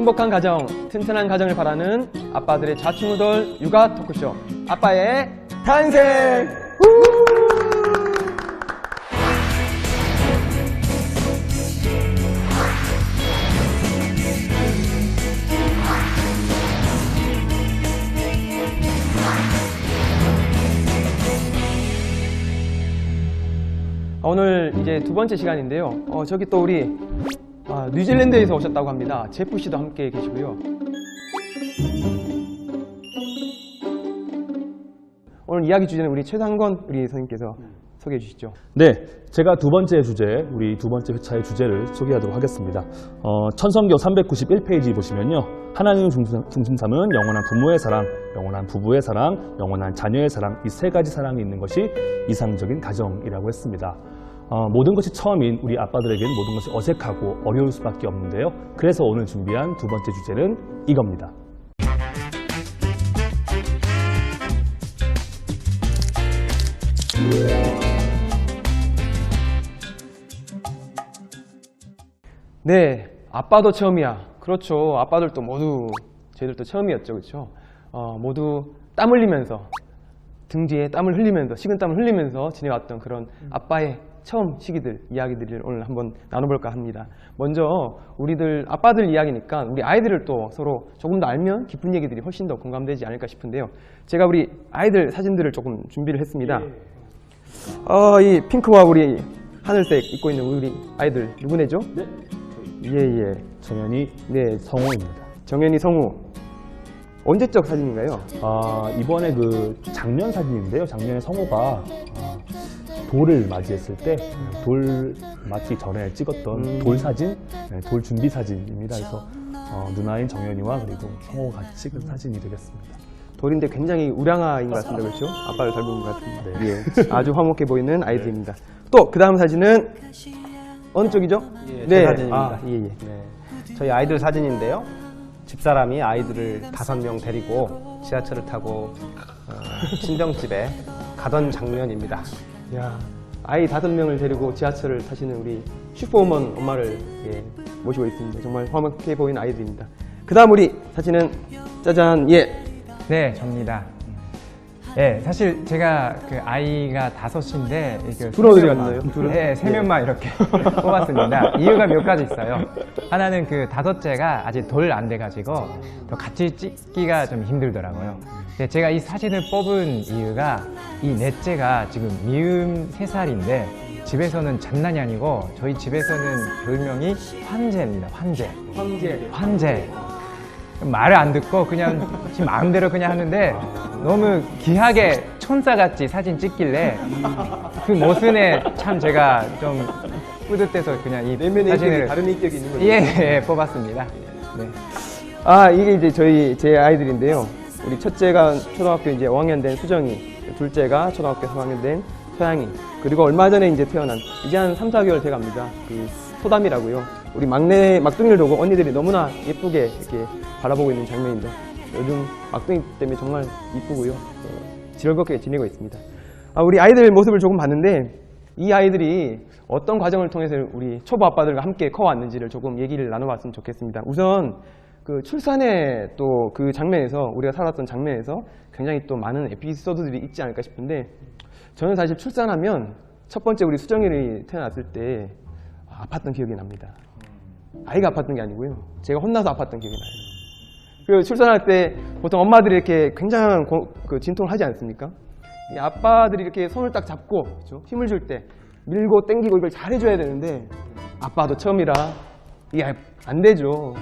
행복한 가정, 튼튼한 가정을 바라는 아빠들의 좌충우돌 육아 토크쇼 아빠의 탄생! 오늘 이제 두 번째 시간인데요. 저기 또 우리 뉴질랜드에서 오셨다고 합니다. 제프 씨도 함께 계시고요. 오늘 이야기 주제는 우리 최상권 우리 선생님께서 소개해 주시죠. 네, 제가 두 번째 주제, 우리 두 번째 회차의 주제를 소개하도록 하겠습니다. 천성교 391페이지 보시면요. 하나님을 중심 삼은 영원한 부모의 사랑, 영원한 부부의 사랑, 영원한 자녀의 사랑, 이 세 가지 사랑이 있는 것이 이상적인 가정이라고 했습니다. 모든 것이 처음인 우리 아빠들에게는 모든 것이 어색하고 어려울 수밖에 없는데요. 그래서 오늘 준비한 두 번째 주제는 이겁니다. 네, 아빠도 처음이야. 그렇죠. 아빠들도 모두 저희들도 처음이었죠. 그렇죠. 모두 땀 흘리면서 등 뒤에 땀을 흘리면서 식은땀을 흘리면서 지내왔던 그런 아빠의 처음 시기들 이야기들을 오늘 한번 나눠볼까 합니다. 먼저 우리들 아빠들 이야기니까 우리 아이들을 또 서로 조금 더 알면 깊은 얘기들이 훨씬 더 공감되지 않을까 싶은데요. 제가 우리 아이들 사진들을 조금 준비를 했습니다. 이 핑크와 우리 하늘색 입고 있는 우리 아이들 누구네죠? 네, 예. 정연이, 네, 성호입니다. 정연이, 성우. 언제적 사진인가요? 이번에 그 작년 사진인데요. 작년에 성호가 돌을 맞이했을 때 돌 맞기 전에 찍었던 돌 사진, 돌 준비 사진입니다. 그래서 누나인 정연이와 그리고 성호가 같이 찍은 사진이 되겠습니다. 돌인데 굉장히 우량아인 것 같습니다. 그렇죠? 아빠를 닮은 것 같은데. 예. 아주 화목해 보이는 아이들입니다. 또 그 다음 사진은 어느 쪽이죠? 제 사진입니다. 예. 네. 저희 아이들 사진인데요. 집사람이 아이들을 5명 데리고 지하철을 타고 친정집에 가던 장면입니다. 야, 아이 5명을 데리고 지하철을 타시는 우리 슈퍼우먼 엄마를 모시고 있습니다. 정말 화목해 보이는 아이들입니다. 그 다음 우리 사진은 짜잔, 예. 네, 접니다. 네, 사실 제가 그 아이가 5인데 둘 어디 갔나요? 네, 3명만 이렇게 뽑았습니다. 이유가 몇 가지 있어요. 하나는 그 5째가 아직 돌 안 돼가지고 더 같이 찍기가 좀 힘들더라고요. 근데 제가 이 사진을 뽑은 이유가 이 넷째가 지금 미음 3살인데 집에서는 장난이 아니고 저희 집에서는 별명이 환재입니다. 환재. 말을 안 듣고 그냥 지 마음대로 그냥 하는데 너무 귀하게 천사같이 사진 찍길래 그 모습에 참 제가 좀 뿌듯해서 그냥 이 내면의 사진을 다른 인격이 있는 거죠. 예, 뽑았습니다. 네. 이게 이제 제 아이들인데요. 우리 첫째가 초등학교 이제 5학년 된 수정이, 둘째가 초등학교 3학년 된 서양이, 그리고 얼마 전에 이제 태어난 이제 한 3, 4개월 돼갑니다. 그 소담이라고요. 우리 막둥이를 두고 언니들이 너무나 예쁘게 이렇게 바라보고 있는 장면입니다. 요즘 막둥이 때문에 정말 이쁘고요. 즐겁게 지내고 있습니다. 우리 아이들 모습을 조금 봤는데 이 아이들이 어떤 과정을 통해서 우리 초보 아빠들과 함께 커왔는지를 조금 얘기를 나눠봤으면 좋겠습니다. 우선 그 출산의 또 그 장면에서 우리가 살았던 장면에서 굉장히 또 많은 에피소드들이 있지 않을까 싶은데 저는 사실 출산하면 첫 번째 우리 수정이를 태어났을 때 아팠던 기억이 납니다. 아이가 아팠던 게 아니고요. 제가 혼나서 아팠던 기억이 나요. 그 출산할 때 보통 엄마들이 이렇게 굉장한 진통을 하지 않습니까? 이 아빠들이 이렇게 손을 딱 잡고 그렇죠? 힘을 줄 때 밀고 당기고 이걸 잘 해줘야 되는데 아빠도 처음이라 이게 안 되죠.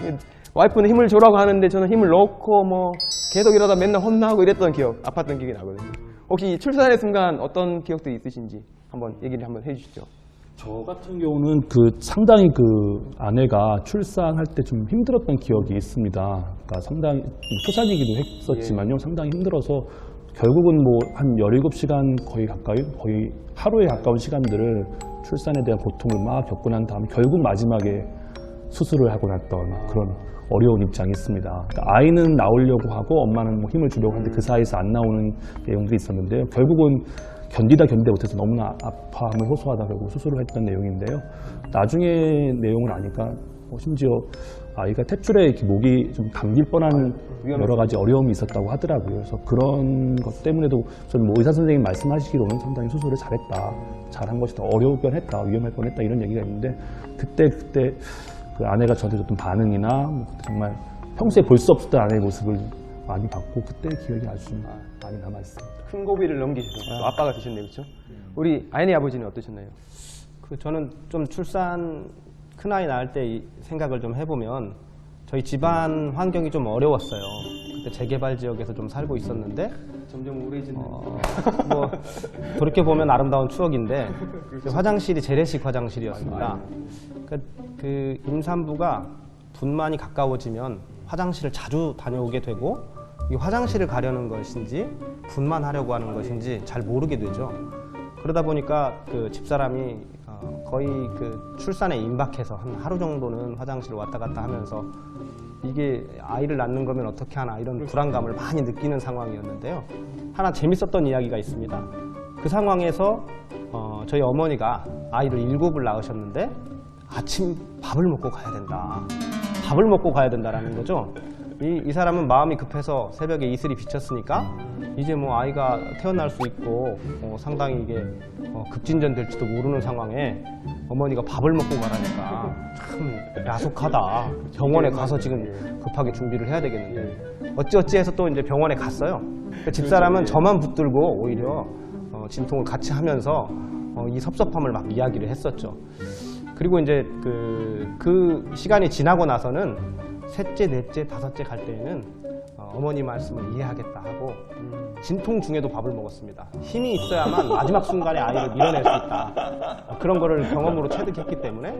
와이프는 힘을 줘라고 하는데 저는 힘을 넣고 뭐 계속 이러다 맨날 혼나고 이랬던 기억, 아팠던 기억이 나거든요. 혹시 출산의 순간 어떤 기억들이 있으신지 한번 얘기를 한번 해주시죠. 저 같은 경우는 상당히 아내가 출산할 때 좀 힘들었던 기억이 있습니다. 그러니까 상당히 초산이기도 했었지만요. 상당히 힘들어서 결국은 뭐 한 17시간 거의 하루에 가까운 시간들을 출산에 대한 고통을 막 겪고 난 다음에 결국 마지막에 수술을 하고 났던 그런 어려운 입장이 있습니다. 그러니까 아이는 나오려고 하고 엄마는 뭐 힘을 주려고 하는데 그 사이에서 안 나오는 내용들이 있었는데요. 결국은 견디다 못해서 너무나 아파함을 호소하다 결국 수술을 했던 내용인데요. 나중에 내용을 아니까 심지어 아이가 탯줄에 이렇게 목이 좀 감길 뻔한 여러 가지 어려움이 있었다고 하더라고요. 그래서 그런 것 때문에도 저는 뭐 의사 선생님 말씀하시기로는 상당히 수술을 잘했다, 잘한 것이 더 어려울 뻔했다, 위험할 뻔했다 이런 얘기가 있는데 그때 그 아내가 저한테 줬던 반응이나 뭐 정말 평소에 볼 수 없었던 아내의 모습을 많이 봤고 그때 기억이 아주 많이 남아 있습니다. 큰 고비를 넘기셔서 또 아빠가 되셨네요, 그렇죠? 우리 아연이 아버지는 어떠셨나요? 저는 좀 출산 큰아이 낳을 때 이 생각을 좀 해보면 저희 집안 환경이 좀 어려웠어요. 그때 재개발 지역에서 좀 살고 있었는데 점점 우울해지는. 뭐 돌이켜보면 아름다운 추억인데 화장실이 재래식 화장실이었습니다. 그 임산부가 분만이 가까워지면 화장실을 자주 다녀오게 되고 이 화장실을 가려는 것인지 분만하려고 하는 것인지 잘 모르게 되죠. 그러다 보니까 그 집사람이 거의 그 출산에 임박해서 한 하루 정도는 화장실을 왔다 갔다 하면서 이게 아이를 낳는 거면 어떻게 하나 이런 불안감을 많이 느끼는 상황이었는데요. 하나 재밌었던 이야기가 있습니다. 그 상황에서 저희 어머니가 아이를 7을 낳으셨는데 아침 밥을 먹고 가야 된다. 밥을 먹고 가야 된다라는 거죠. 이 사람은 마음이 급해서 새벽에 이슬이 비쳤으니까 이제 뭐 아이가 태어날 수 있고 상당히 이게 급진전될지도 모르는 상황에 어머니가 밥을 먹고 가라니까 참 야속하다. 병원에 가서 지금 급하게 준비를 해야 되겠는데 어찌어찌해서 또 이제 병원에 갔어요. 집사람은 저만 붙들고 오히려 진통을 같이 하면서 이 섭섭함을 막 이야기를 했었죠. 그리고 이제 그 시간이 지나고 나서는 셋째, 넷째, 다섯째 갈 때에는 어머니 말씀을 이해하겠다 하고 진통 중에도 밥을 먹었습니다. 힘이 있어야만 마지막 순간에 아이를 밀어낼 수 있다. 그런 거를 경험으로 체득했기 때문에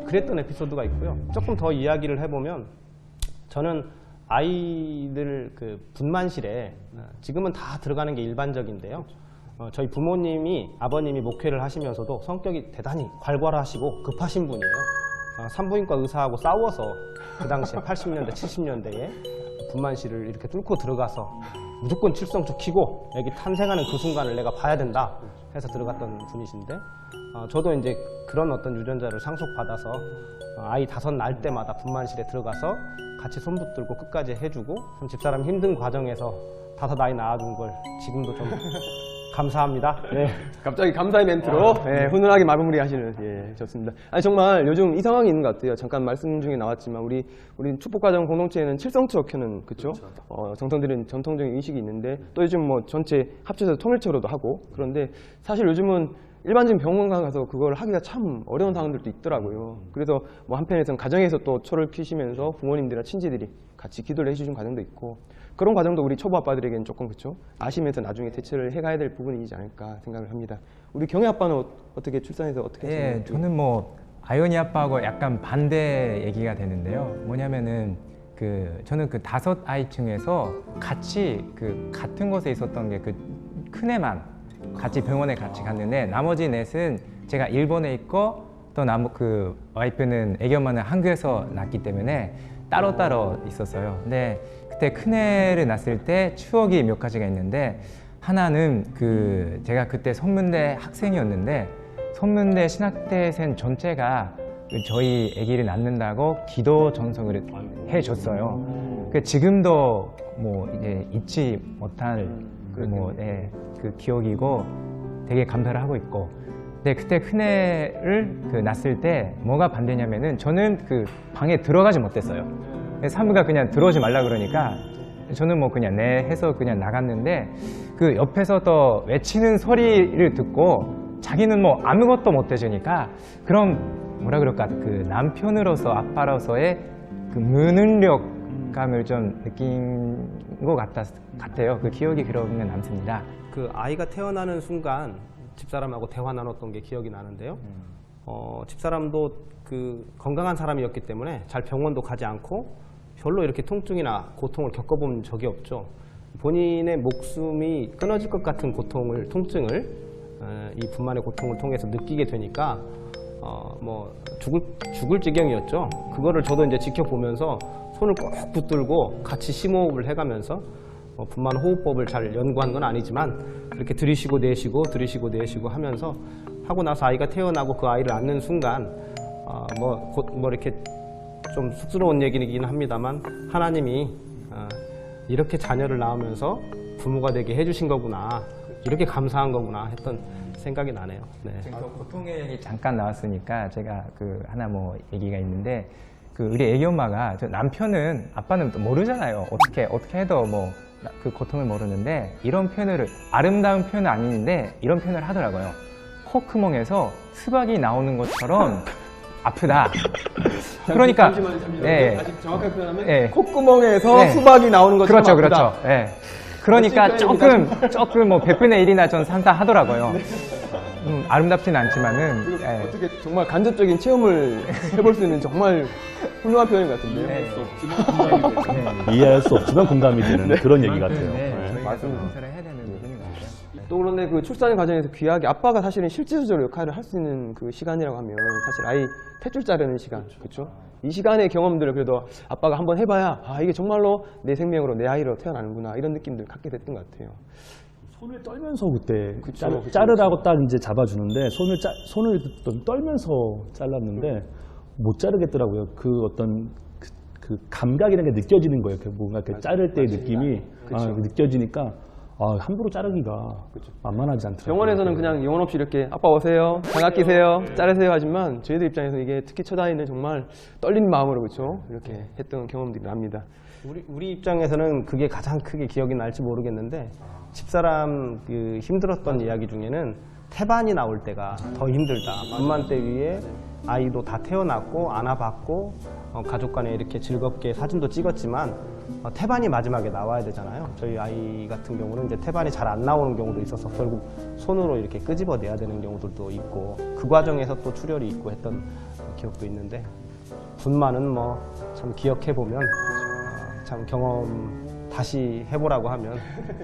그랬던 에피소드가 있고요. 조금 더 이야기를 해보면 저는 아이들 그 분만실에 지금은 다 들어가는 게 일반적인데요. 저희 부모님이 아버님이 목회를 하시면서도 성격이 대단히 괄괄하시고 급하신 분이에요. 산부인과 의사하고 싸워서 그 당시에 80년대, 70년대에 분만실을 이렇게 뚫고 들어가서 무조건 칠성조 키고 애기 탄생하는 그 순간을 내가 봐야 된다 해서 들어갔던 분이신데 저도 이제 그런 어떤 유전자를 상속받아서 아이 5 낳을 때마다 분만실에 들어가서 같이 손 붙들고 끝까지 해주고 좀 집사람 힘든 과정에서 5 아이 낳아준 걸 지금도 좀 감사합니다. 네. 갑자기 감사의 멘트로 훈훈하게 마무리하시는 좋습니다. 아니 정말 요즘 이 상황이 있는 것 같아요. 잠깐 말씀 중에 나왔지만 우리 축복가정 공동체에는 칠성처 켜는 그쵸? 정통들은 전통적인 의식이 있는데 또 요즘 뭐 전체 합쳐서 통일처로도 하고 그런데 사실 요즘은 일반적인 병원 가서 그걸 하기가 참 어려운 상황들도 있더라고요. 그래서 뭐 한편에서는 가정에서 또 초를 키시면서 부모님들이나 친지들이 같이 기도를 해주신 과정도 있고 그런 과정도 우리 초보 아빠들에게는 조금 그쵸? 아시면서 나중에 대처를 해가야 될 부분이지 않을까 생각을 합니다. 우리 경혜 아빠는 어떻게 출산해서 어떻게 하셨나요? 저는 뭐 아연이 아빠하고 약간 반대 얘기가 되는데요. 뭐냐면은 저는 그 5아이 중에서 같이 같은 곳에 있었던 게 그 큰애만 같이 병원에 같이 갔는데 나머지 넷은 제가 일본에 있고 또 와이프는 애기 엄마는 한국에서 낳기 때문에 따로따로 있었어요. 근데 그때 큰애를 낳았을 때 추억이 몇 가지가 있는데 하나는 제가 그때 선문대 학생이었는데 선문대 신학대생 전체가 저희 아기를 낳는다고 기도 전송을 해줬어요. 지금도 뭐 이제 잊지 못할 그 기억이고 되게 감사를 하고 있고. 근데 그때 큰애를 낳았을 때 뭐가 반대냐면은 저는 방에 들어가지 못했어요. 산부가 그냥 들어오지 말라 그러니까 저는 뭐 그냥 해서 그냥 나갔는데 옆에서 또 외치는 소리를 듣고 자기는 뭐 아무것도 못 해주니까 그런 뭐라 그럴까 남편으로서 아빠로서의 무능력감을 좀 느낀 것 같아요. 그 기억이 그러면 남습니다. 아이가 태어나는 순간 집사람하고 대화 나눴던 게 기억이 나는데요. 집사람도 건강한 사람이었기 때문에 잘 병원도 가지 않고 별로 이렇게 통증이나 고통을 겪어본 적이 없죠. 본인의 목숨이 끊어질 것 같은 통증을 이 분만의 고통을 통해서 느끼게 되니까 뭐 죽을 지경이었죠. 그거를 저도 이제 지켜보면서 손을 꼭 붙들고 같이 심호흡을 해가면서 분만 호흡법을 잘 연구한 건 아니지만 이렇게 들이쉬고 내쉬고 들이쉬고 내쉬고 하면서 하고 나서 아이가 태어나고 그 아이를 안는 순간 뭐 이렇게 좀 쑥스러운 얘기이긴 합니다만 하나님이 이렇게 자녀를 낳으면서 부모가 되게 해주신 거구나, 이렇게 감사한 거구나 했던 생각이 나네요. 네. 지금 그 고통의 얘기 잠깐 나왔으니까 제가 그 하나 뭐 얘기가 있는데, 그 우리 애기 엄마가 저 남편은 아빠는 또 모르잖아요. 어떻게 해도 뭐 그 고통을 모르는데 이런 표현을, 아름다운 표현은 아닌데 이런 표현을 하더라고요. 콧구멍에서 수박이 나오는 것처럼 아프다. 그러니까 예. 아직 정확하게 표현하면 예. 콧구멍에서 네. 수박이 나오는 것처럼 그렇죠, 아프다. 그렇죠. 예. 그러니까 멋진 조금 뭐 100분의 1이나 전 상상하더라고요. 아름답진 않지만은. 그리고 예. 어떻게 정말 간접적인 체험을 해볼 수 있는 정말 훌륭한 표현 같은데요. 네. 이해할 수 없지만 공감이 되는 그런 얘기 같아요. 네, 네. 저희가 맞습니다. 공사를 해야 되는 부분인 것 같아요. 또 그런데 그 출산 과정에서 귀하게 아빠가 사실은 실질적으로 역할을 할 수 있는 그 시간이라고 하면 사실 아이 탯줄 자르는 시간, 그렇죠? 이 시간의 경험들을 그래도 아빠가 한번 해봐야 이게 정말로 내 생명으로 내 아이로 태어나는구나 이런 느낌들 갖게 됐던 것 같아요. 손을 떨면서 그때 그쵸, 그쵸, 자르라고 딱 이제 잡아주는데 손을 떨면서 잘랐는데 못 자르겠더라고요. 그 어떤 그 감각이라는 게 느껴지는 거예요. 그 뭔가 그 자를 때의 느낌이 느껴지니까 함부로 자르기가 만만하지 않더라고요. 병원에서는 그냥 영혼 없이 이렇게 아빠 오세요, 장갑 끼세요, 자르세요 하지만 저희들 입장에서 이게 특히 첫 아이는 정말 떨리는 마음으로 그렇죠? 이렇게 했던 경험들이 납니다. 우리 입장에서는 그게 가장 크게 기억이 날지 모르겠는데, 집사람 그 힘들었던 이야기 중에는 태반이 나올 때가 더 힘들다. 분만대 위에 아이도 다 태어났고 안아봤고 가족 간에 이렇게 즐겁게 사진도 찍었지만 태반이 마지막에 나와야 되잖아요. 저희 아이 같은 경우는 이제 태반이 잘 안 나오는 경우도 있어서 결국 손으로 이렇게 끄집어내야 되는 경우들도 있고, 그 과정에서 또 출혈이 있고 했던 기억도 있는데, 분만은 뭐 참 기억해보면 참 경험 다시 해보라고 하면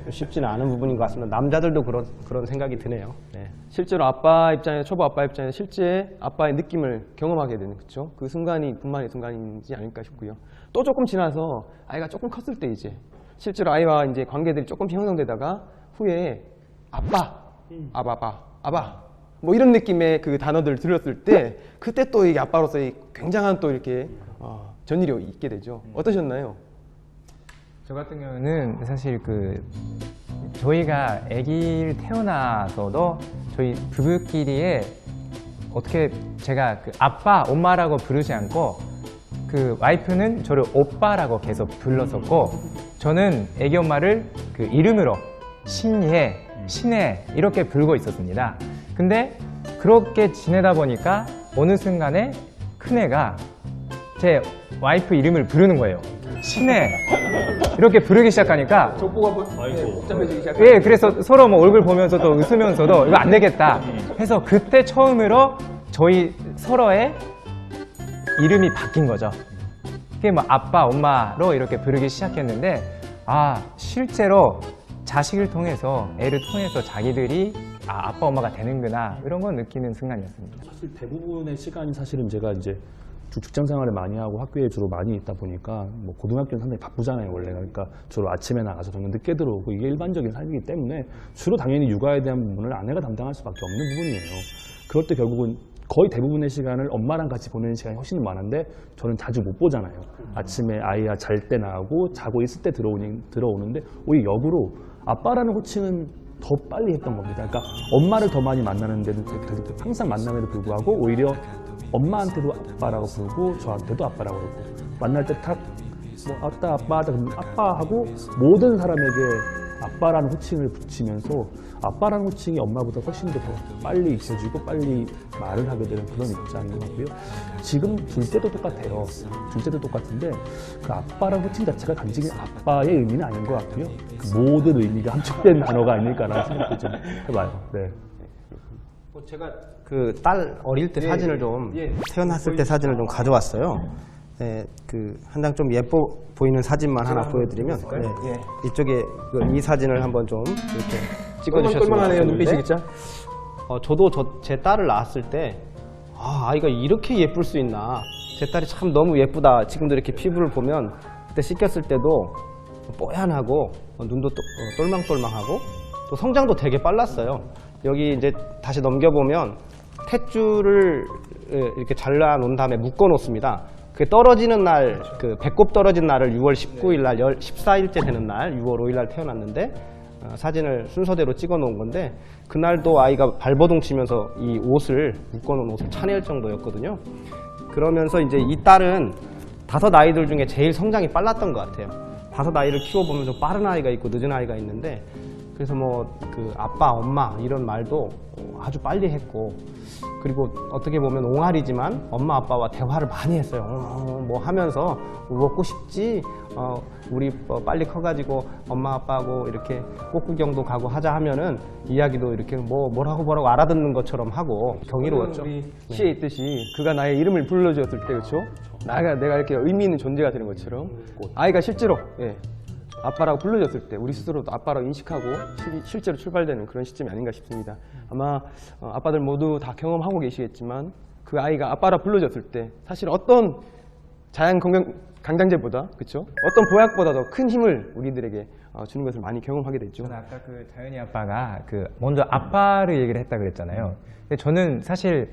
쉽지는 않은 부분인 것 같습니다. 남자들도 그런 생각이 드네요. 네. 실제로 아빠 입장에서, 초보 아빠 입장에서 실제 아빠의 느낌을 경험하게 되는, 그렇죠? 그 순간이 분만의 순간이지 않을까 싶고요. 또 조금 지나서 아이가 조금 컸을 때 이제 실제로 아이와 이제 관계들이 조금 형성되다가 후에 아빠, 아바 뭐 이런 느낌의 그 단어들을 들었을 때 그때 또 이게 아빠로서의 굉장한 또 이렇게 전율이 있게 되죠. 어떠셨나요? 저 같은 경우는 사실 저희가 아기를 태어나서도 저희 부부끼리에 어떻게 제가 아빠, 엄마라고 부르지 않고 그 와이프는 저를 오빠라고 계속 불렀었고, 저는 아기 엄마를 그 이름으로 신예, 신혜 이렇게 부르고 있었습니다. 근데 그렇게 지내다 보니까 어느 순간에 큰애가 제 와이프 이름을 부르는 거예요. 신혜 이렇게 부르기 시작하니까 족보가 복잡해지기 시작. 예, 그래서 서로 뭐 얼굴 보면서도 웃으면서도 이거 안 되겠다 해서 그때 처음으로 저희 서로의 이름이 바뀐 거죠. 그게 뭐 아빠, 엄마로 이렇게 부르기 시작했는데, 실제로 자식을 통해서, 애를 통해서 자기들이 아빠, 엄마가 되는구나 이런 걸 느끼는 순간이었습니다. 사실 대부분의 시간이 사실은 제가 이제 직장 생활을 많이 하고 학교에 주로 많이 있다 보니까 뭐 고등학교는 상당히 바쁘잖아요 원래. 그러니까 주로 아침에 나가서 저녁 늦게 들어오고 이게 일반적인 삶이기 때문에 주로 당연히 육아에 대한 부분을 아내가 담당할 수밖에 없는 부분이에요. 그럴 때 결국은 거의 대부분의 시간을 엄마랑 같이 보내는 시간이 훨씬 많은데 저는 자주 못 보잖아요. 아침에 아이가 잘 때 나가고 자고 있을 때 들어오는데 오히려 역으로 아빠라는 호칭은 더 빨리 했던 겁니다. 그러니까 엄마를 더 많이 만나는데도 항상 만남에도 불구하고 오히려 엄마한테도 아빠라고 부르고 저한테도 아빠라고 그러고, 만날 때 탁 뭐 아따 아빠 하다 그러면 아빠 하고 모든 사람에게 아빠라는 호칭을 붙이면서 아빠라는 호칭이 엄마보다 훨씬 더 빨리 잊혀지고 빨리 말을 하게 되는 그런 입장인 거고요. 지금 둘째도 똑같아요. 둘째도 똑같은데 그 아빠라는 호칭 자체가 단지 아빠의 의미는 아닌 것 같고요. 그 모든 의미가 함축된 단어가 아닐까라는 생각도 좀 해봐요. 네. 제가 그 딸 어릴 때 사진을 좀 태어났을 때 사진을 좀 가져왔어요. 네, 그 한 장 좀 예뻐 보이는 사진만 하나 보여드리면, 이쪽에 이 사진을 한번 좀 이렇게 찍어주셨으면 똘망하네요, 좋겠는데, 눈빛이 진짜. 저도 제 딸을 낳았을 때 아이가 이렇게 예쁠 수 있나, 제 딸이 참 너무 예쁘다. 지금도 이렇게 피부를 보면 그때 씻겼을 때도 뽀얀하고 눈도 똘망똘망하고 또 성장도 되게 빨랐어요. 여기 이제 다시 넘겨보면 탯줄을 이렇게 잘라 놓은 다음에 묶어 놓습니다. 그 떨어지는 날, 그 배꼽 떨어진 날을 6월 19일 날 14일째 되는 날 6월 5일 날 태어났는데 사진을 순서대로 찍어 놓은 건데 그날도 아이가 발버둥 치면서 이 옷을 묶어 놓은 옷을 차낼 정도였거든요. 그러면서 이제 이 딸은 5 아이들 중에 제일 성장이 빨랐던 것 같아요. 5 아이를 키워보면 좀 빠른 아이가 있고 늦은 아이가 있는데 그래서 뭐 그 아빠, 엄마 이런 말도 아주 빨리 했고 그리고 어떻게 보면 옹알이지만 엄마 아빠와 대화를 많이 했어요. 뭐 하면서 먹고 싶지? 우리 빨리 커가지고 엄마 아빠하고 이렇게 꽃구경도 가고 하자 하면은 이야기도 이렇게 뭐라고 알아듣는 것처럼 하고 경이로웠죠. 우리 시에 있듯이 그가 나의 이름을 불러주었을 때 그렇죠? 내가 이렇게 의미 있는 존재가 되는 것처럼 아이가 실제로 아빠라고 불러줬을 때 우리 스스로도 아빠라고 인식하고 실제로 출발되는 그런 시점이 아닌가 싶습니다. 아마 아빠들 모두 다 경험하고 계시겠지만 그 아이가 아빠라 불러줬을 때 사실 어떤 자연 강장제보다 그렇죠? 어떤 보약보다 더 큰 힘을 우리들에게 주는 것을 많이 경험하게 됐죠. 저는 아까 그 자연이 아빠가 먼저 아빠를 얘기를 했다 그랬잖아요. 근데 저는 사실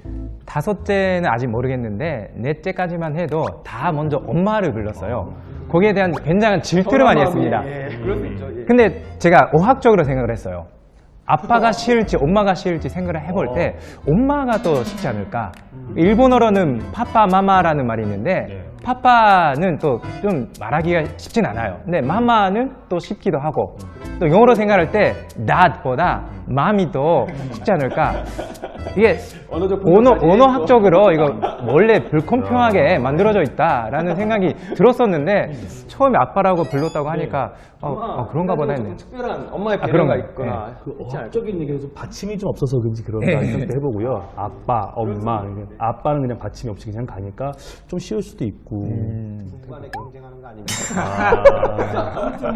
5째는 아직 모르겠는데 4째까지만 해도 다 먼저 엄마를 불렀어요. 거기에 대한 굉장한 질투를 많이 했습니다. 그럴 수 있죠. 근데 제가 어학적으로 생각을 했어요. 아빠가 싫을지 엄마가 싫을지 생각을 해볼 때 엄마가 더 쉽지 않을까. 일본어로는 파파 마마라는 말이 있는데 파파는 또 좀 말하기가 쉽진 않아요. 근데 마마는 또 쉽기도 하고 또 영어로 생각할 때 that보다 맘이 더 쉽지 않을까. 이게 언어학적으로 이거 원래 불공평하게 만들어져 있다라는 생각이 들었었는데 처음에 아빠라고 불렀다고 하니까 그런가 보다 했네요. 특별한 엄마의 그런가 배려가 있거나 그 어학적인 얘기에서 받침이 좀 없어서 그런지 그런가 생각도 해보고요. 아빠, 엄마, 아빠는 그냥 받침이 없이 그냥 가니까 좀 쉬울 수도 있고. 중간에 경쟁하는 거 아닙니까? 아무튼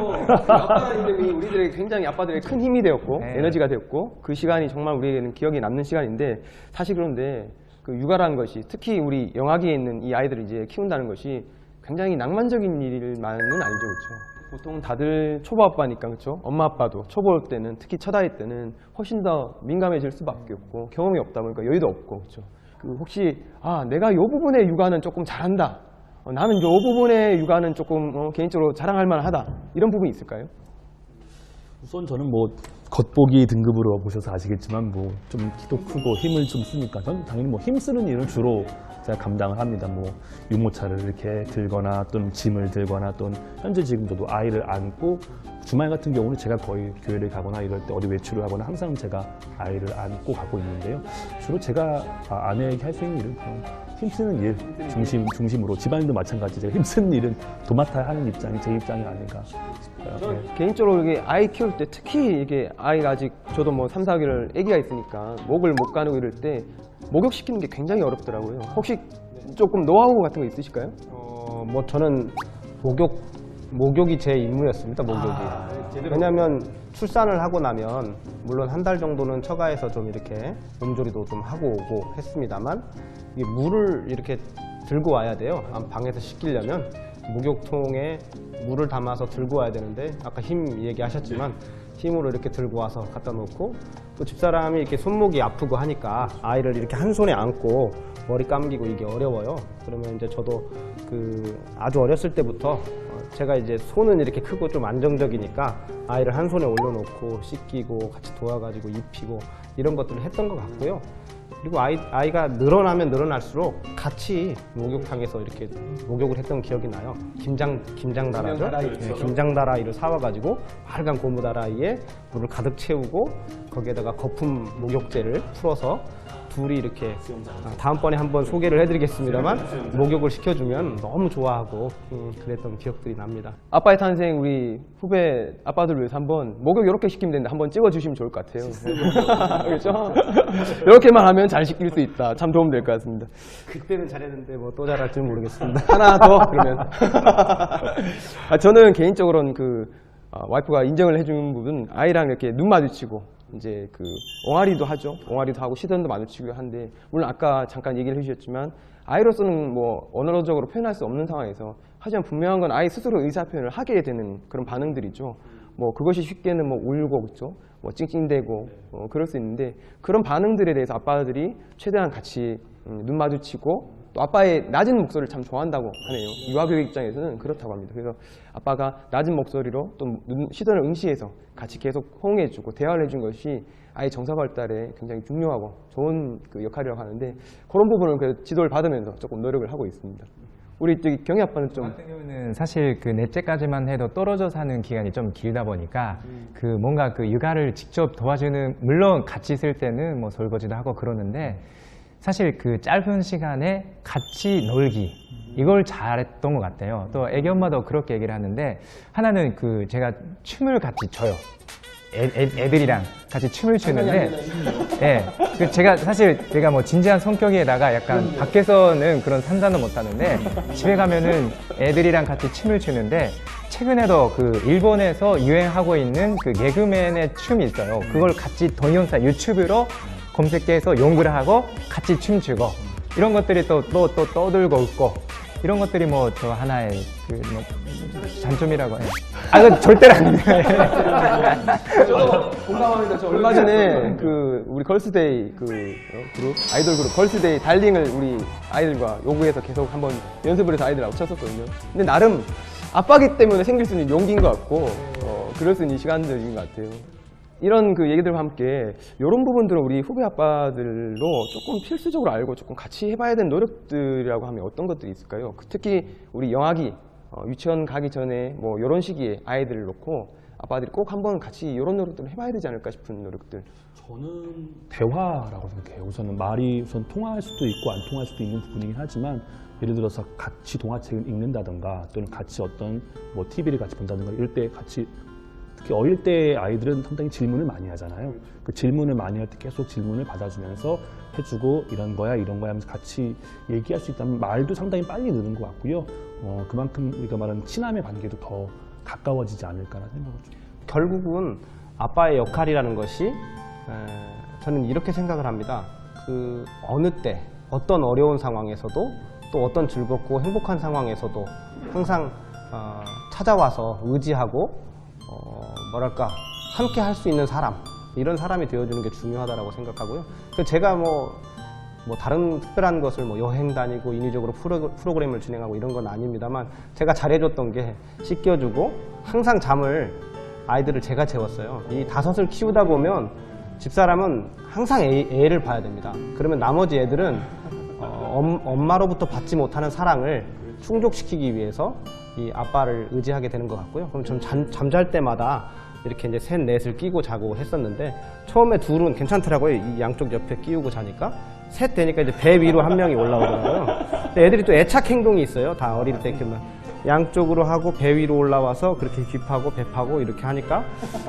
아빠라는 이름이 우리들에게 굉장히 아빠들에게 큰 힘이 되었고 에너지가 되었고 그 시간이 정말 우리에게는 기억에 남는 시간인데 사실 그런데 그 육아라는 것이 특히 우리 영아기에 있는 이 아이들을 이제 키운다는 것이 굉장히 낭만적인 일만은 아니죠, 그렇죠? 보통 다들 초보 아빠니까 그렇죠? 엄마 아빠도 초보 때는 특히 첫 아이 때는 훨씬 더 민감해질 수밖에 없고 경험이 없다 보니까 여유도 없고 그렇죠? 그 혹시 내가 이 부분의 육아는 조금 잘한다. 나는 이 부분의 육아는 조금 개인적으로 자랑할 만하다. 이런 부분이 있을까요? 우선 저는 뭐 겉보기 등급으로 보셔서 아시겠지만 뭐 좀 키도 크고 힘을 좀 쓰니까 저는 당연히 뭐 힘쓰는 일은 주로 제가 감당을 합니다. 뭐 유모차를 이렇게 들거나 또는 짐을 들거나 또는 현재 지금 저도 아이를 안고 주말 같은 경우는 제가 거의 교회를 가거나 이럴 때 어디 외출을 하거나 항상 제가 아이를 안고 가고 있는데요. 주로 제가 아내에게 할 수 있는 일은 그냥 힘쓰는 일 중심으로 집안일도 마찬가지 제가 힘쓰는 일은 도맡아야 하는 입장이 제 입장이 아닌가 싶어요. 네. 개인적으로 이게 아이 키울 때 특히 이게 아이가 아직 저도 뭐 3, 4개월 아기가 있으니까 목을 못 가누고 이럴 때 목욕시키는 게 굉장히 어렵더라고요. 혹시 조금 노하우 같은 거 있으실까요? 뭐 저는 목욕이 제 임무였습니다. 목욕이. 왜냐하면 출산을 하고 나면 물론 한 달 정도는 처가에서 좀 이렇게 몸조리도 좀 하고 오고 했습니다만 이게 물을 이렇게 들고 와야 돼요. 방에서 씻기려면 목욕통에 물을 담아서 들고 와야 되는데 아까 힘 얘기하셨지만 힘으로 이렇게 들고 와서 갖다 놓고 또 집사람이 이렇게 손목이 아프고 하니까 아이를 이렇게 한 손에 안고 머리 감기고 이게 어려워요. 그러면 이제 저도 아주 어렸을 때부터 제가 이제 손은 이렇게 크고 좀 안정적이니까 아이를 한 손에 올려놓고 씻기고 같이 도와가지고 입히고 이런 것들을 했던 것 같고요. 그리고 아이가 늘어나면 늘어날수록 같이 목욕탕에서 이렇게 목욕을 했던 기억이 나요. 김장다라죠. 김장다라이를 사와가지고 빨간 고무다라이에 물을 가득 채우고 거기에다가 거품 목욕제를 풀어서 둘이 이렇게 다음번에 한번 소개를 해드리겠습니다만 목욕을 시켜주면 너무 좋아하고 그랬던 기억들이 납니다. 아빠의 탄생 우리 후배 아빠들 위해서 한번 목욕 이렇게 시키면 되는데 한번 찍어주시면 좋을 것 같아요. 그렇죠? 이렇게만 하면 잘 시킬 수 있다. 참 도움 될 것 같습니다. 그때는 잘했는데 뭐 또 잘할지는 모르겠습니다. 하나 더 그러면. 저는 개인적으로는 와이프가 인정을 해주는 부분 아이랑 이렇게 눈 마주치고 이제 옹알이도 하죠. 옹알이도 하고 시선도 마주치고 한데 물론 아까 잠깐 얘기를 해주셨지만 아이로서는 뭐 언어적으로 표현할 수 없는 상황에서 하지만 분명한 건 아이 스스로 의사 표현을 하게 되는 그런 반응들이죠. 뭐 그것이 쉽게는 뭐 울고 그렇죠. 뭐 찡찡대고 그럴 수 있는데 그런 반응들에 대해서 아빠들이 최대한 같이 눈 마주치고 또 아빠의 낮은 목소리를 참 좋아한다고 하네요. 유아교육 입장에서는 그렇다고 합니다. 그래서 아빠가 낮은 목소리로 또 시선을 응시해서 같이 계속 호응해주고 대화를 해준 것이 아이 정서 발달에 굉장히 중요하고 좋은 그 역할이라고 하는데 그런 부분을 그 지도를 받으면서 조금 노력을 하고 있습니다. 우리 저기 경희 아빠는 좀 같은 경우는 사실 그 넷째까지만 해도 떨어져 사는 기간이 좀 길다 보니까 그 뭔가 그 육아를 직접 도와주는, 물론 같이 있을 때는 뭐 설거지도 하고 그러는데 사실 그 짧은 시간에 같이 놀기 이걸 잘했던 것 같아요. 또 애기 엄마도 그렇게 얘기를 하는데 하나는 그 제가 춤을 같이 춰요. 애들이랑 같이 춤을 추는데, 예, 그 제가 뭐 진지한 성격에다가 약간 밖에서는 그런 상상도 못 하는데 집에 가면은 애들이랑 같이 춤을 추는데 최근에도 그 일본에서 유행하고 있는 그 개그맨의 춤이 있어요. 그걸 같이 동영상 유튜브로 검색해서 연구를 하고 같이 춤추고 이런 것들이 또 떠들고 웃고 이런 것들이 뭐 저 하나의 그 뭐 장점이라고 해요. 아, 그 절대로 아닙니다. 저도 공감합니다. 저 얼마 전에 그 우리 걸스데이 그 그룹 아이돌 그룹 걸스데이 달링을 우리 아이들과 요구해서 계속 한번 연습을 해서 아이들하고 쳤었거든요. 근데 나름 아빠기 때문에 생길 수 있는 용기인 것 같고 그럴 수 있는 시간들인 것 같아요. 이런 그 얘기들과 함께 이런 부분들은 우리 후배 아빠들로 조금 필수적으로 알고 조금 같이 해봐야 되는 노력들이라고 하면 어떤 것들이 있을까요? 특히 우리 영아기 유치원 가기 전에 뭐 이런 시기에 아이들을 놓고 아빠들이 꼭 한번 같이 이런 노력들을 해봐야 되지 않을까 싶은 노력들. 저는 대화라고 생각해요. 우선은 말이 우선 통할 수도 있고 안 통할 수도 있는 부분이긴 하지만 예를 들어서 같이 동화책을 읽는다든가 또는 같이 어떤 뭐 TV를 같이 본다든가 이럴 때 같이 특히 어릴 때 아이들은 상당히 질문을 많이 하잖아요. 그 질문을 많이 할 때 계속 질문을 받아주면서 해주고 이런 거야 하면서 같이 얘기할 수 있다면 말도 상당히 빨리 느는 것 같고요. 그만큼 우리가 말하는 친함의 관계도 더 가까워지지 않을까라는 생각을 좀. 결국은 아빠의 역할이라는 것이 저는 이렇게 생각을 합니다. 그 어느 때 어떤 어려운 상황에서도 또 어떤 즐겁고 행복한 상황에서도 항상 찾아와서 의지하고 뭐랄까 함께 할 수 있는 사람, 이런 사람이 되어주는 게 중요하다고 생각하고요. 제가 뭐 다른 특별한 것을 뭐 여행 다니고 인위적으로 프로그램을 진행하고 이런 건 아닙니다만 제가 잘해줬던 게 씻겨주고 항상 잠을 아이들을 제가 재웠어요. 이 5을 키우다 보면 집사람은 항상 애를 봐야 됩니다. 그러면 나머지 애들은 엄마로부터 받지 못하는 사랑을 충족시키기 위해서 이 아빠를 의지하게 되는 것 같고요. 그럼 전 잠잘 때마다 이렇게 이제 셋, 넷을 끼고 자고 했었는데 처음에 둘은 괜찮더라고요. 이 양쪽 옆에 끼우고 자니까 셋 되니까 이제 배 위로 한 명이 올라오더라고요. 근데 애들이 또 애착 행동이 있어요. 다 어릴 때 그만 양쪽으로 하고 배 위로 올라와서 그렇게 귀파고 배 파고 이렇게 하니까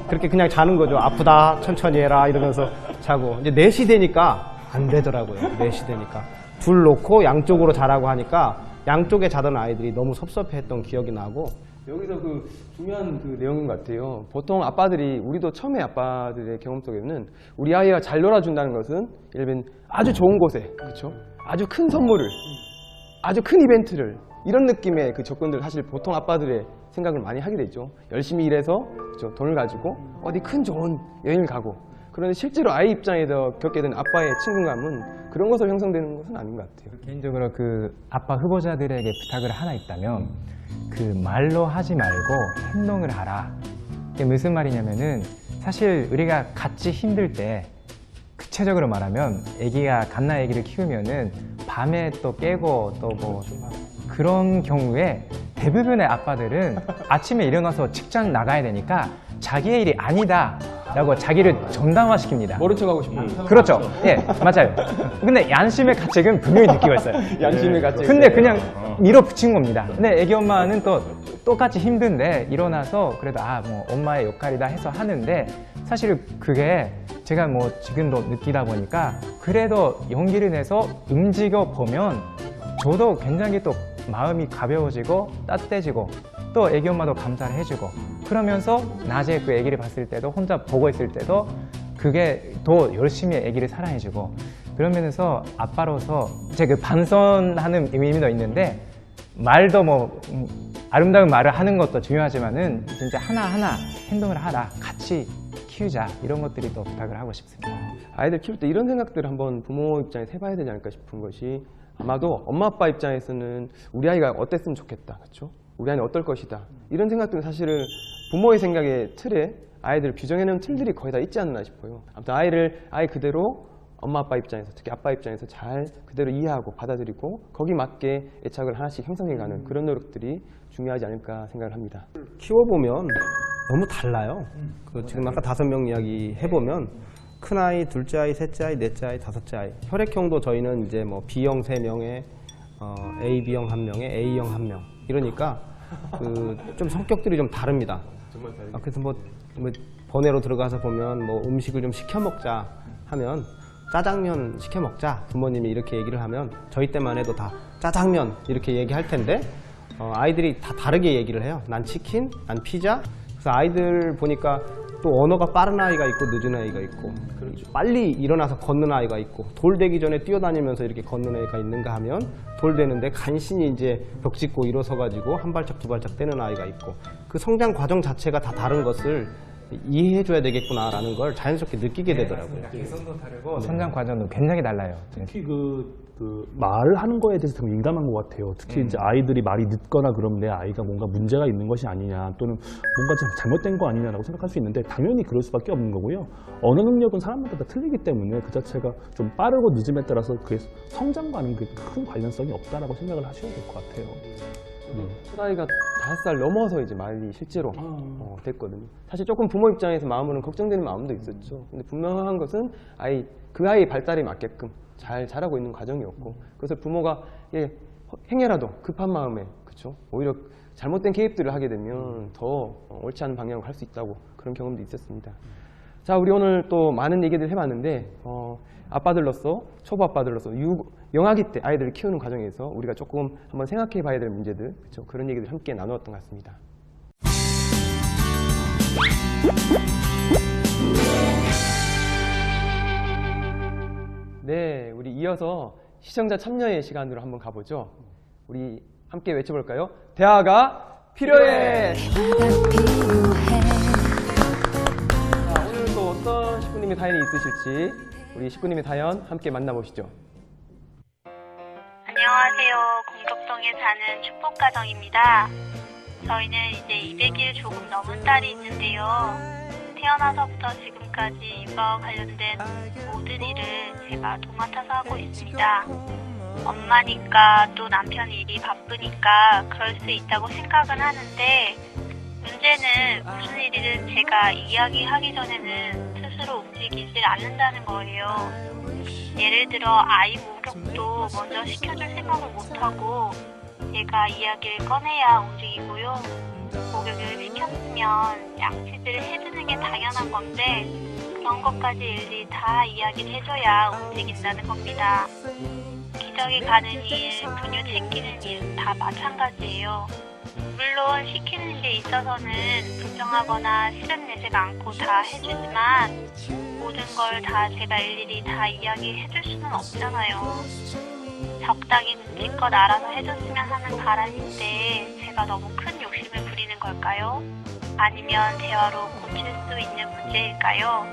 그렇게 그냥 자는 거죠. 아프다, 천천히 해라 이러면서 자고 이제 넷이 되니까 안 되더라고요. 넷이 되니까 둘 놓고 양쪽으로 자라고 하니까 양쪽에 자던 아이들이 너무 섭섭해했던 기억이 나고. 여기서 그 중요한 그 내용인 것 같아요. 보통 아빠들이, 우리도 처음에 아빠들의 경험 속에는 우리 아이가 잘 놀아준다는 것은 예를 들면 아주 좋은 곳에, 그렇죠? 아주 큰 선물을, 아주 큰 이벤트를, 이런 느낌의 그 접근들 사실 보통 아빠들의 생각을 많이 하게 되죠. 열심히 일해서 그렇죠? 돈을 가지고 어디 큰 좋은 여행을 가고. 그런데 실제로 아이 입장에서 겪게 되는 아빠의 친근감은 그런 것으로 형성되는 것은 아닌 것 같아요. 개인적으로 그 아빠 후보자들에게 부탁을 하나 있다면 그 말로 하지 말고 행동을 하라. 이게 무슨 말이냐면은 사실 우리가 같이 힘들 때 구체적으로 말하면 갓난 아기를 키우면은 밤에 또 깨고 또 뭐 그런 경우에 대부분의 아빠들은 아침에 일어나서 직장 나가야 되니까 자기의 일이 아니다 라고 자기를 정당화시킵니다. 모른 척하고 싶은. 그렇죠. 예, 맞아요. 근데 양심의 가책은 분명히 느끼고 있어요. 양심의 가책. 근데 그냥 밀어붙인 겁니다. 근데 애기 엄마는 또 똑같이 힘든데 일어나서 그래도 뭐 엄마의 역할이다 해서 하는데 사실 그게 제가 뭐 지금도 느끼다 보니까 그래도 용기를 내서 움직여 보면 저도 굉장히 또 마음이 가벼워지고 따뜻해지고 또 애기 엄마도 감사를 해주고 그러면서 낮에 그 애기를 봤을 때도 혼자 보고 있을 때도 그게 더 열심히 애기를 사랑해주고 그러면서 아빠로서 제가 그 반선하는 의미도 있는데 말도 뭐 아름다운 말을 하는 것도 중요하지만은 진짜 하나하나 행동을 하라. 같이 키우자 이런 것들이 또 부탁을 하고 싶습니다. 아이들 키울 때 이런 생각들을 한번 부모 입장에서 해봐야 되지 않을까 싶은 것이 아마도 엄마 아빠 입장에서는 우리 아이가 어땠으면 좋겠다, 그렇죠? 우리 아이는 어떨 것이다 이런 생각들은 사실은 부모의 생각의 틀에 아이들을 규정해놓은 틀들이 거의 다 있지 않나 싶어요. 아무튼 아이 그대로 엄마 아빠 입장에서 특히 아빠 입장에서 잘 그대로 이해하고 받아들이고 거기 맞게 애착을 하나씩 형성해가는 그런 노력들이 중요하지 않을까 생각을 합니다. 키워보면 너무 달라요. 지금 아까 5명 이야기 해보면 큰 아이, 둘째 아이, 셋째 아이, 넷째 아이, 다섯째 아이. 혈액형도 저희는 이제 뭐 B형 3명에 AB형 1명에 A형 1명. 이러니까 좀 성격들이 좀 다릅니다. 그래서 뭐 번외로 들어가서 보면 뭐 음식을 좀 시켜 먹자 하면 짜장면 시켜 먹자 부모님이 이렇게 얘기를 하면 저희 때만 해도 다 짜장면 이렇게 얘기할 텐데 아이들이 다 다르게 얘기를 해요. 난 치킨, 난 피자. 그래서 아이들 보니까 또 언어가 빠른 아이가 있고 늦은 아이가 있고 빨리 일어나서 걷는 아이가 있고 돌 되기 전에 뛰어다니면서 이렇게 걷는 애가 있는가 하면 돌 되는데 간신히 이제 벽 짚고 일어서 가지고 한 발짝 두 발짝 떼는 아이가 있고 그 성장 과정 자체가 다 다른 것을 이해해줘야 되겠구나라는 걸 자연스럽게 느끼게 되더라고요. 개성도 다르고 성장 과정도 굉장히 달라요. 특히 말을 하는 거에 대해서 되게 민감한 것 같아요. 특히 이제 아이들이 말이 늦거나 그러면 내 아이가 뭔가 문제가 있는 것이 아니냐 또는 뭔가 좀 잘못된 거 아니냐라고 생각할 수 있는데 당연히 그럴 수밖에 없는 거고요. 언어 능력은 사람마다 다 틀리기 때문에 그 자체가 좀 빠르고 늦음에 따라서 그게 성장과는 큰 관련성이 없다라고 생각을 하셔야 될 것 같아요. 첫아이가 5살 넘어서 이제 말이 실제로 됐거든요. 사실 조금 부모 입장에서 마음으로는 걱정되는 마음도 있었죠. 근데 분명한 것은 그 아이의 발달에 맞게끔 잘 자라고 있는 과정이었고 그래서 부모가 행여라도 급한 마음에 그렇죠? 오히려 잘못된 개입들을 하게 되면 더 옳지 않은 방향으로 갈 수 있다고 그런 경험도 있었습니다. 자, 우리 오늘 또 많은 얘기들 해봤는데 아빠들로서 초보 아빠들로서 영아기 때 아이들을 키우는 과정에서 우리가 조금 한번 생각해 봐야 될 문제들 그렇죠? 그런 얘기들 함께 나누었던 것 같습니다. 네, 우리 이어서 시청자 참여의 시간으로 한번 가보죠. 우리 함께 외쳐볼까요? 대화가 필요해! 자, 오늘 또 어떤 식구님의 사연이 있으실지 우리 식구님의 사연 함께 만나보시죠. 안녕하세요. 공덕동에 사는 축복가정입니다. 저희는 이제 200일 조금 넘은 딸이 있는데요. 태어나서부터 지금까지 육아와 관련된 모든 일을 제가 도맡아서 하고 있습니다. 엄마니까 또 남편 일이 바쁘니까 그럴 수 있다고 생각은 하는데 문제는 무슨 일이든 제가 이야기하기 전에는 스스로 움직이질 않는다는 거예요. 예를 들어 아이 목욕도 먼저 시켜줄 생각을 못하고 제가 이야기를 꺼내야 움직이고요. 목욕을 시켰으면 양치질을 해주는 게 당연한 건데 그런 것까지 일일이 다 이야기를 해줘야 움직인다는 겁니다. 기저귀 가는 일, 분유 챙기는 일 다 마찬가지예요. 물론 시키는 데 있어서는 불평하거나 싫은 내색 않고 다 해주지만 모든 걸 다 제가 일일이 다 이야기해줄 수는 없잖아요. 적당히 눈치껏 알아서 해줬으면 하는 바람인데 제가 너무 큰 욕심을 부리는 걸까요? 아니면 대화로 고칠 수 있는 문제일까요?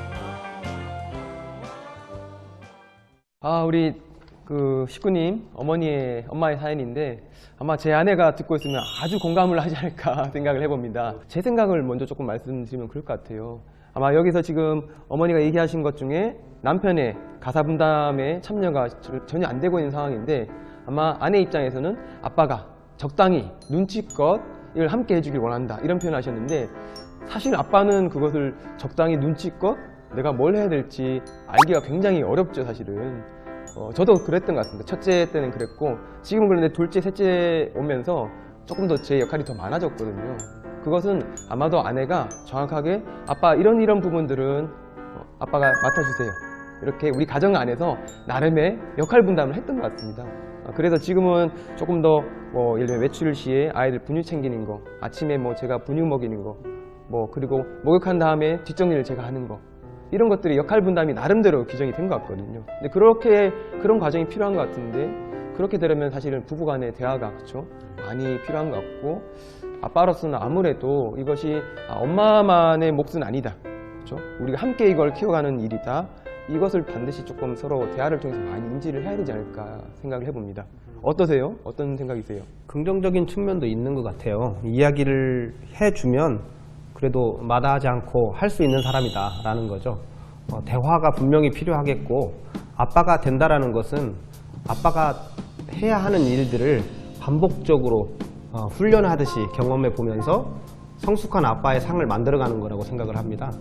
우리 그 식구님 엄마의 사연인데 아마 제 아내가 듣고 있으면 아주 공감을 하지 않을까 생각을 해봅니다. 제 생각을 먼저 조금 말씀드리면 그럴 것 같아요. 아마 여기서 지금 어머니가 얘기하신 것 중에 남편의 가사 분담에 참여가 전혀 안 되고 있는 상황인데 아마 아내 입장에서는 아빠가 적당히 눈치껏 이걸 함께 해주길 원한다 이런 표현을 하셨는데 사실 아빠는 그것을 적당히 눈치껏 내가 뭘 해야 될지 알기가 굉장히 어렵죠 사실은. 저도 그랬던 것 같습니다. 첫째 때는 그랬고 지금은 그런데 둘째, 셋째 오면서 조금 더 제 역할이 더 많아졌거든요. 그것은 아마도 아내가 정확하게 아빠 이런 부분들은 아빠가 맡아주세요. 이렇게 우리 가정 안에서 나름의 역할 분담을 했던 것 같습니다. 그래서 지금은 조금 더 예를 들면 외출 시에 아이들 분유 챙기는 거, 아침에 제가 분유 먹이는 거, 그리고 목욕한 다음에 뒷정리를 제가 하는 거 이런 것들이 역할 분담이 나름대로 규정이 된 것 같거든요. 근데 그런 과정이 필요한 것 같은데 그렇게 되려면 사실은 부부간의 대화가 그렇죠? 많이 필요한 것 같고 아빠로서는 아무래도 이것이 엄마만의 몫은 아니다. 그렇죠? 우리가 함께 이걸 키워가는 일이다. 이것을 반드시 조금 서로 대화를 통해서 많이 인지를 해야 되지 않을까 생각을 해봅니다. 어떠세요? 어떤 생각이세요? 긍정적인 측면도 있는 것 같아요. 이야기를 해주면 그래도 마다하지 않고 할 수 있는 사람이다라는 거죠. 대화가 분명히 필요하겠고, 아빠가 된다라는 것은 아빠가 해야 하는 일들을 반복적으로 훈련하듯이 경험해 보면서 성숙한 아빠의 상을 만들어가는 거라고 생각을 합니다.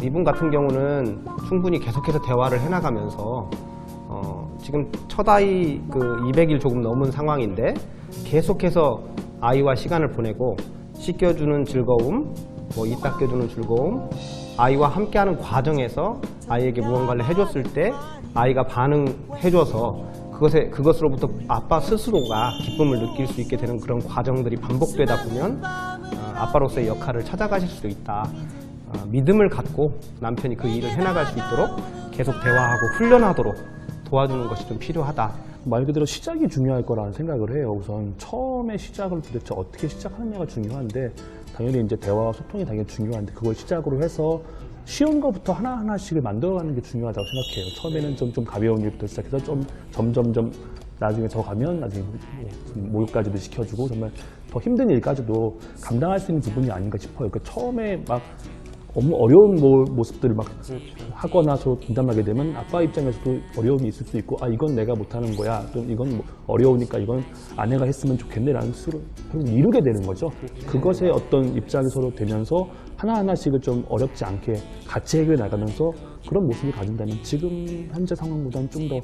이분 같은 경우는 충분히 계속해서 대화를 해나가면서 지금 첫 아이 200일 조금 넘은 상황인데 계속해서 아이와 시간을 보내고 씻겨주는 즐거움, 이 닦여주는 즐거움, 아이와 함께하는 과정에서 아이에게 무언가를 해줬을 때 아이가 반응해줘서 그것으로부터 아빠 스스로가 기쁨을 느낄 수 있게 되는 그런 과정들이 반복되다 보면 아빠로서의 역할을 찾아가실 수도 있다. 믿음을 갖고 남편이 그 일을 해나갈 수 있도록 계속 대화하고 훈련하도록 도와주는 것이 좀 필요하다. 말 그대로 시작이 중요할 거라는 생각을 해요. 우선 처음에 시작을 도대체 어떻게 시작하느냐가 중요한데, 당연히 이제 대화와 소통이 당연히 중요한데, 그걸 시작으로 해서 쉬운 것부터 하나하나씩을 만들어가는 게 중요하다고 생각해요. 처음에는 좀 가벼운 일부터 시작해서 점점점 나중에 더 가면 나중에 목욕까지도 시켜주고 정말 더 힘든 일까지도 감당할 수 있는 부분이 아닌가 싶어요. 그러니까 처음에 막 너무 어려운 모습들을 막 하거나 분담하게 되면 아빠 입장에서도 어려움이 있을 수 있고, 이건 내가 못하는 거야, 또는 이건 어려우니까 이건 아내가 했으면 좋겠네라는 식으로 이루게 되는 거죠. 그것에 어떤 입장이 서로 되면서 하나하나씩을 좀 어렵지 않게 같이 해결해 나가면서 그런 모습을 가진다면 지금 현재 상황보다는 좀 더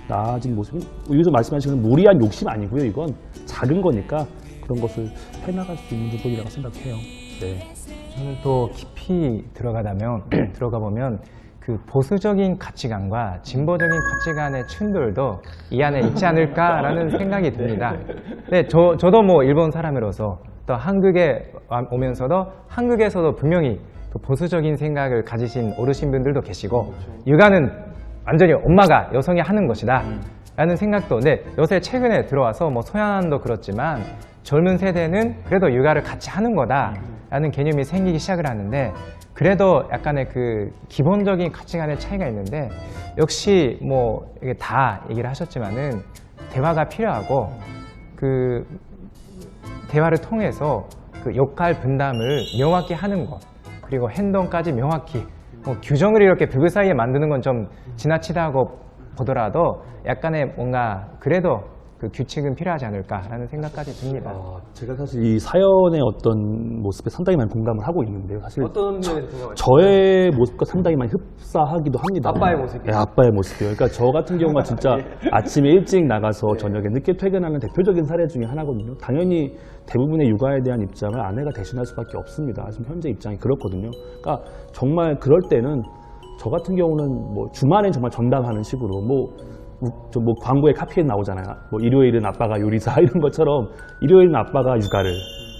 나아진 모습이, 여기서 말씀하시는 무리한 욕심 아니고요. 이건 작은 거니까 그런 것을 해나갈 수 있는 부분이라고 생각해요. 네. 저는 또 깊이 들어가 보면 그 보수적인 가치관과 진보적인 가치관의 충돌도 이 안에 있지 않을까라는 생각이 듭니다. 네, 저도 뭐 일본 사람으로서 또 한국에 오면서도 한국에서도 분명히 또 보수적인 생각을 가지신 어르신분들도 계시고, 육아는 완전히 엄마가 여성이 하는 것이다 라는 생각도, 요새 최근에 들어와서 뭐 소양안도 그렇지만 젊은 세대는 그래도 육아를 같이 하는 거다 라는 개념이 생기기 시작을 하는데, 그래도 약간의 그 기본적인 가치관의 차이가 있는데, 역시 뭐 이게 다 얘기를 하셨지만은 대화가 필요하고, 그 대화를 통해서 그 역할 분담을 명확히 하는 것, 그리고 행동까지 명확히 규정을 이렇게 부부 사이에 만드는 건 좀 지나치다고 보더라도 약간의 뭔가 그래도 그 규칙은 필요하지 않을까라는 생각까지 듭니다. 제가 사실 이 사연의 어떤 모습에 상당히 많이 공감을 하고 있는데요. 사실 어떤 면에서 생각하세요? 저의 모습과 상당히 많이 흡사하기도 합니다. 아빠의 모습이요? 네, 아빠의 모습이요. 그러니까 저 같은 경우가 진짜 아침에 일찍 나가서 저녁에 늦게 퇴근하는 대표적인 사례 중에 하나거든요. 당연히 대부분의 육아에 대한 입장을 아내가 대신할 수밖에 없습니다. 지금 현재 입장이 그렇거든요. 그러니까 정말 그럴 때는 저 같은 경우는 뭐 주말엔 정말 전담하는 식으로 뭐 광고에 카피에 나오잖아요. 뭐 일요일은 아빠가 요리사 이런 것처럼 일요일은 아빠가 육아를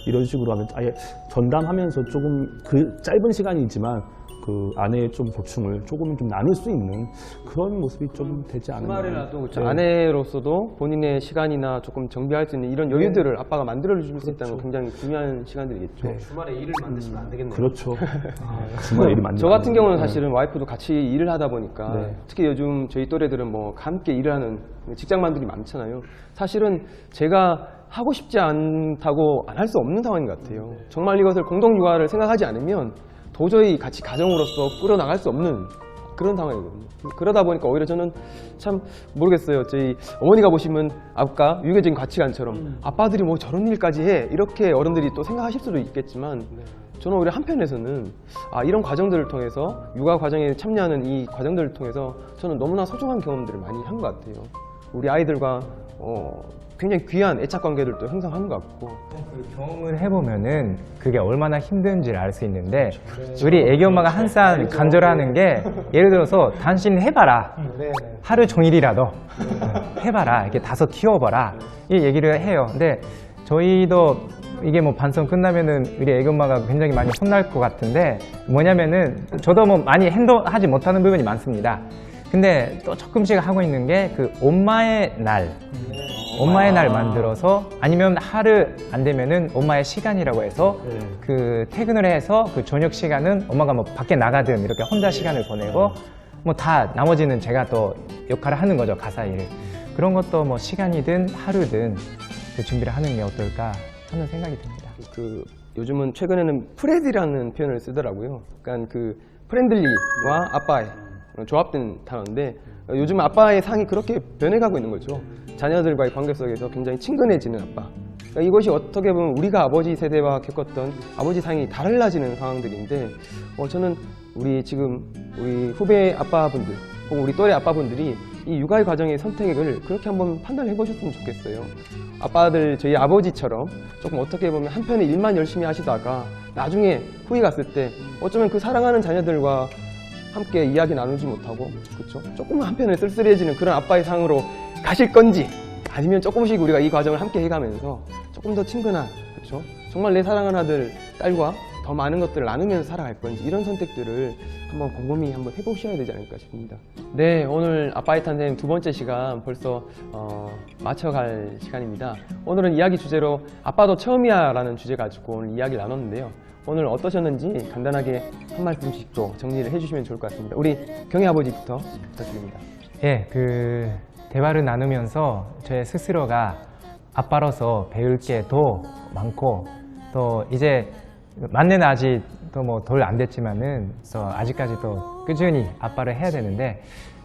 이런 식으로 하면 아예 전담하면서 조금 그 짧은 시간이지만 그 아내의 좀 고충을 조금은 좀 나눌 수 있는 그런 모습이 좀 되지 않을까. 주말에라도 그렇죠. 네. 아내로서도 본인의 시간이나 조금 정비할 수 있는 이런 여유들을 아빠가 만들어줄 수 있다는 건 굉장히 중요한 시간들이겠죠. 네. 주말에 일을 만드시면 안 되겠네요. 그렇죠. 주말 일이 많죠. 저 같은 경우는 사실은 와이프도 같이 일을 하다 보니까 네. 특히 요즘 저희 또래들은 뭐 함께 일을 하는 직장만들이 많잖아요. 사실은 제가 하고 싶지 않다고 안 할 수 없는 상황인 것 같아요. 정말 이것을 공동 육아를 생각하지 않으면 도저히 같이 가정으로서 끌어나갈 수 없는 그런 상황이거든요. 그러다 보니까 오히려 저는 참 모르겠어요. 저희 어머니가 보시면 아까 유교적인 가치관처럼 아빠들이 뭐 저런 일까지 해 이렇게 어른들이 또 생각하실 수도 있겠지만 저는 오히려 한편에서는 이런 과정들을 통해서 육아 과정에 참여하는 이 과정들을 통해서 저는 너무나 소중한 경험들을 많이 한 것 같아요. 우리 아이들과 굉장히 귀한 애착 관계들도 형성한 것 같고. 그 경험을 해보면은 그게 얼마나 힘든지를 알 수 있는데, 우리 애기 엄마가 항상 간절하는 게, 예를 들어서 당신 해봐라, 하루 종일이라도 해봐라, 이렇게 다섯 키워봐라 이 얘기를 해요. 근데 저희도 이게 뭐 반성 끝나면은 우리 애기 엄마가 굉장히 많이 혼날 것 같은데, 뭐냐면은 저도 뭐 많이 행동하지 못하는 부분이 많습니다. 근데 또 조금씩 하고 있는 게 그 엄마의 날, 엄마의 날 만들어서 아니면 하루 안 되면은 엄마의 시간이라고 해서 네. 그 퇴근을 해서 그 저녁 시간은 엄마가 뭐 밖에 나가든 이렇게 혼자 시간을 보내고 뭐 다 나머지는 제가 또 역할을 하는 거죠, 가사 일을. 그런 것도 뭐 시간이든 하루든 그 준비를 하는 게 어떨까 하는 생각이 듭니다. 그 요즘은 최근에는 프레디라는 표현을 쓰더라고요. 그러니까 그 프렌들리와 아빠의 조합된 단어인데 요즘 아빠의 상이 그렇게 변해가고 있는 거죠. 자녀들과의 관계 속에서 굉장히 친근해지는 아빠. 그러니까 이것이 어떻게 보면 우리가 아버지 세대와 겪었던 아버지 상이 달라지는 상황들인데 저는 우리 지금 우리 후배 아빠분들 혹은 우리 또래 아빠분들이 이 육아의 과정의 선택을 그렇게 한번 판단해 보셨으면 좋겠어요. 아빠들 저희 아버지처럼 조금 어떻게 보면 한편에 일만 열심히 하시다가 나중에 후에 갔을 때 어쩌면 그 사랑하는 자녀들과 함께 이야기 나누지 못하고 그렇죠? 조금 한편에 쓸쓸해지는 그런 아빠의 상으로 가실 건지 아니면 조금씩 우리가 이 과정을 함께 해가면서 조금 더 친근한 그렇죠? 정말 내 사랑하는 아들, 딸과 더 많은 것들을 나누면서 살아갈 건지 이런 선택들을 한번 곰곰이 한번 해보셔야 되지 않을까 싶습니다. 네, 오늘 아빠의 탄생 두 번째 시간 벌써 마쳐갈 시간입니다. 오늘은 이야기 주제로 아빠도 처음이야 라는 주제 가지고 오늘 이야기를 나눴는데요. 오늘 어떠셨는지 간단하게 한 말씀씩 또 정리를 해주시면 좋을 것 같습니다. 우리 경희 아버지부터 부탁드립니다. 예, 그 대화를 나누면서 제 스스로가 아빠로서 배울 게 더 많고 또 이제 만내는 아직 또 뭐 덜 안 됐지만은 또 아직까지도 꾸준히 아빠를 해야 되는데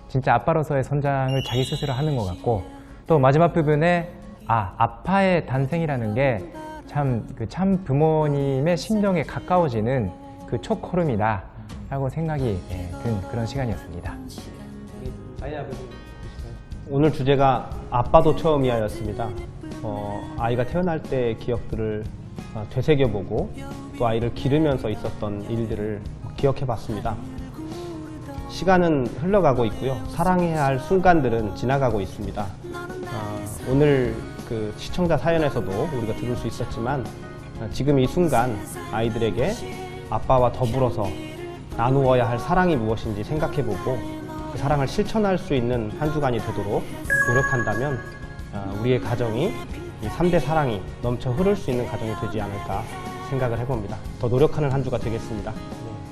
진짜 아빠로서의 성장을 자기 스스로 하는 것 같고 또 마지막 부분에 아빠의 탄생이라는 게 참 부모님의 심정에 가까워지는 그 첫 걸음이다 라고 생각이 든 그런 시간이었습니다. 우리 아이 아버지 오늘 주제가 아빠도 처음이야였습니다. 아이가 태어날 때의 기억들을 되새겨보고 또 아이를 기르면서 있었던 일들을 기억해봤습니다. 시간은 흘러가고 있고요. 사랑해야 할 순간들은 지나가고 있습니다. 오늘 그 시청자 사연에서도 우리가 들을 수 있었지만 지금 이 순간 아이들에게 아빠와 더불어서 나누어야 할 사랑이 무엇인지 생각해보고 그 사랑을 실천할 수 있는 한 주간이 되도록 노력한다면 우리의 가정이 이 3대 사랑이 넘쳐 흐를 수 있는 가정이 되지 않을까 생각을 해봅니다. 더 노력하는 한 주가 되겠습니다. 네,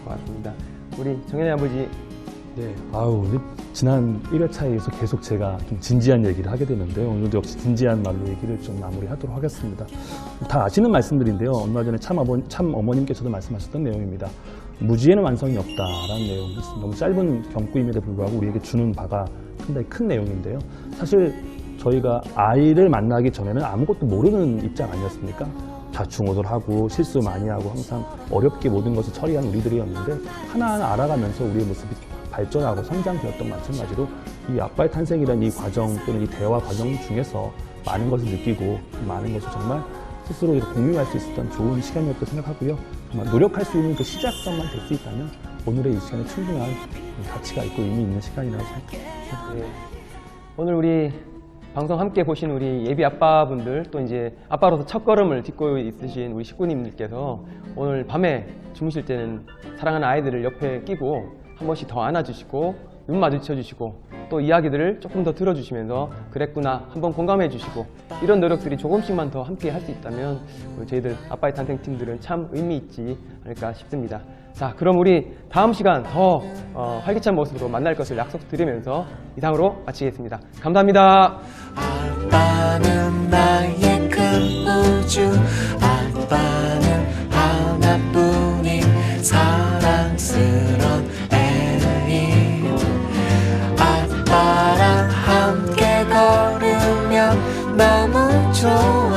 고맙습니다. 우리 정현이 아버지 네, 우리 지난 1회차에서 계속 제가 좀 진지한 얘기를 하게 되는데요. 오늘도 역시 진지한 말로 얘기를 좀 마무리하도록 하겠습니다. 다 아시는 말씀들인데요. 얼마 전에 참 어머님께서도 말씀하셨던 내용입니다. 무지에는 완성이 없다라는 내용. 너무 짧은 경구임에도 불구하고 우리에게 주는 바가 상당히 큰 내용인데요. 사실 저희가 아이를 만나기 전에는 아무것도 모르는 입장 아니었습니까? 좌충우돌하고 실수 많이 하고 항상 어렵게 모든 것을 처리한 우리들이었는데 하나하나 알아가면서 우리의 모습이 발전하고 성장되었던 마찬가지로 이 아빠의 탄생이라는 이 과정 또는 이 대화 과정 중에서 많은 것을 느끼고 많은 것을 정말 스스로 공유할 수 있었던 좋은 시간이었다고 생각하고요. 정말 노력할 수 있는 그 시작점만 될 수 있다면 오늘의 이 시간에 충분한 가치가 있고 의미 있는 시간이라고 생각합니다. 네. 오늘 우리 방송 함께 보신 우리 예비 아빠분들 또 이제 아빠로서 첫걸음을 딛고 있으신 우리 식구님들께서 오늘 밤에 주무실 때는 사랑하는 아이들을 옆에 끼고 한 번씩 더 안아주시고 눈 마주쳐 주시고 또 이야기들을 조금 더 들어주시면서 그랬구나 한번 공감해 주시고 이런 노력들이 조금씩만 더 함께 할 수 있다면 저희들 아빠의 탄생 팀들은 참 의미 있지 않을까 싶습니다. 자, 그럼 우리 다음 시간 더 활기찬 모습으로 만날 것을 약속드리면서 이상으로 마치겠습니다. 감사합니다. 아빠는 나의 큰 우주 아빠는 하나뿐인 사랑스러운 애인 아빠랑 함께 걸으면 너무 좋아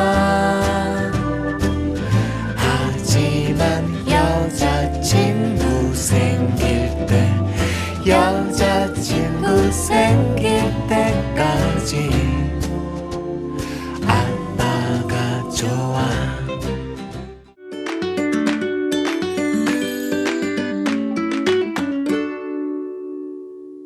하지만 여자친구 생길 때까지 아빠가 좋아